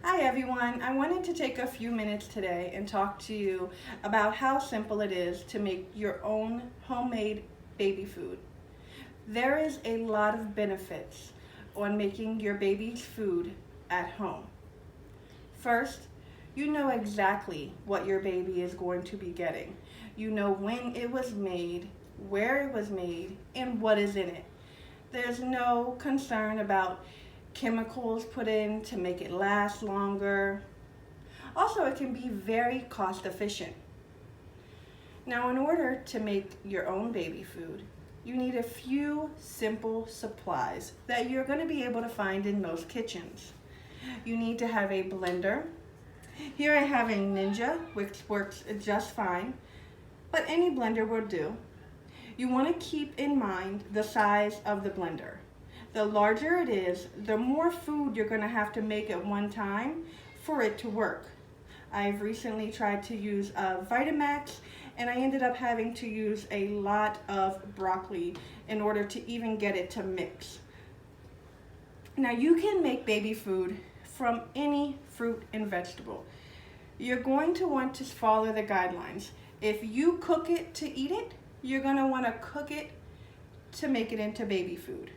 Hi everyone, I wanted to take a few minutes today and talk to you about how simple it is to make your own homemade baby food. There is a lot of benefits on making your baby's food at home. First, you know exactly what your baby is going to be getting. You know when it was made, where it was made, and what is in it. There's no concern about chemicals put in to make it last longer. Also, it can be very cost efficient. Now, in order to make your own baby food, you need a few simple supplies that you're going to be able to find in most kitchens. You need to have a blender. Here I have a Ninja, which works just fine, but any blender will do. You want to keep in mind the size of the blender. The larger it is, the more food you're going to have to make at one time for it to work. I've recently tried to use Vitamax, and I ended up having to use a lot of broccoli in order to even get it to mix. Now you can make baby food from any fruit and vegetable. You're going to want to follow the guidelines. If you cook it to eat it, you're going to want to cook it to make it into baby food.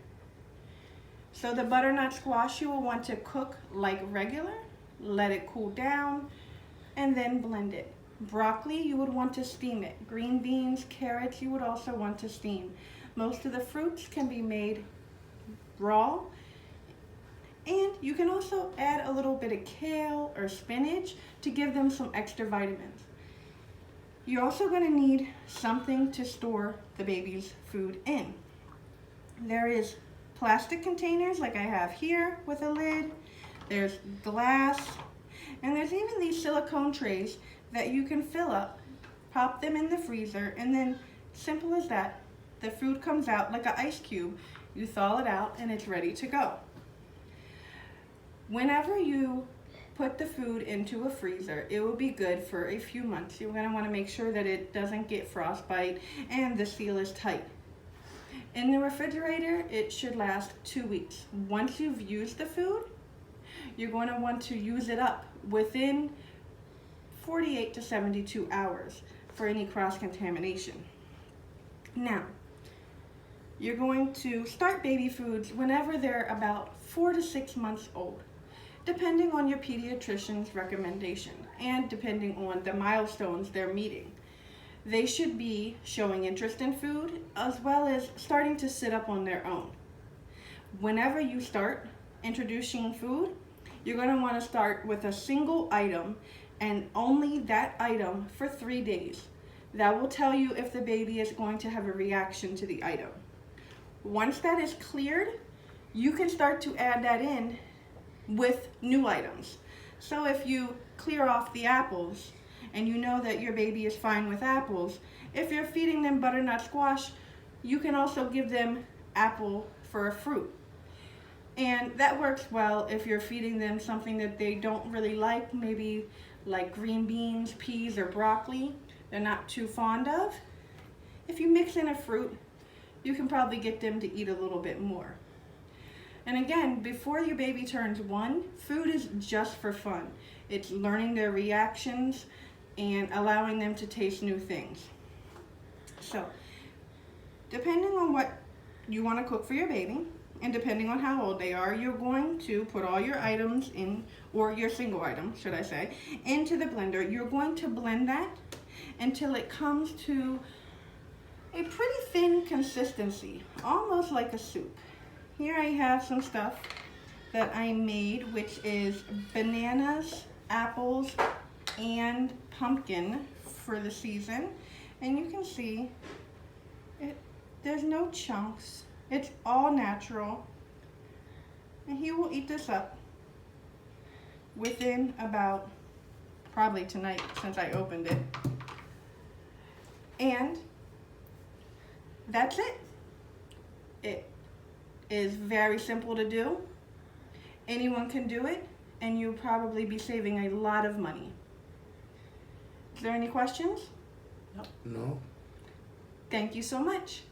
So the butternut squash you will want to cook like regular, let it cool down, and then blend it. Broccoli, you would want to steam it. Green beans, carrots, you would also want to steam. Most of the fruits can be made raw, and you can also add a little bit of kale or spinach to give them some extra vitamins. You're also going to need something to store the baby's food in. There is plastic containers like I have here with a lid. There's glass, and there's even these silicone trays that you can fill up, pop them in the freezer, and then simple as that, the food comes out like an ice cube. You thaw it out and it's ready to go. Whenever you put the food into a freezer, it will be good for a few months. You're going to want to make sure that it doesn't get frostbite and the seal is tight. In the refrigerator, it should last 2 weeks. Once you've used the food, you're going to want to use it up within 48 to 72 hours for any cross-contamination. Now, you're going to start baby foods whenever they're about 4 to 6 months old, depending on your pediatrician's recommendation and depending on the milestones they're meeting. They should be showing interest in food as well as starting to sit up on their own. Whenever you start introducing food, you're going to want to start with a single item and only that item for 3 days. That will tell you if the baby is going to have a reaction to the item. Once that is cleared, you can start to add that in with new items. So if you clear off the apples, and you know that your baby is fine with apples, if you're feeding them butternut squash, you can also give them apple for a fruit. And that works well if you're feeding them something that they don't really like, maybe like green beans, peas, or broccoli, they're not too fond of. If you mix in a fruit, you can probably get them to eat a little bit more. And again, before your baby turns 1, food is just for fun. It's learning their reactions and allowing them to taste new things. So, depending on what you want to cook for your baby, and depending on how old they are, you're going to put all your items in, or your single item, should I say, into the blender. You're going to blend that until it comes to a pretty thin consistency, almost like a soup. Here I have some stuff that I made, which is bananas, apples, and pumpkin for the season. And you can see there's no chunks. It's all natural. And he will eat this up within about, probably tonight since I opened it. And that's it. It is very simple to do. Anyone can do it, and you'll probably be saving a lot of money. Is there any questions? No. Thank you so much.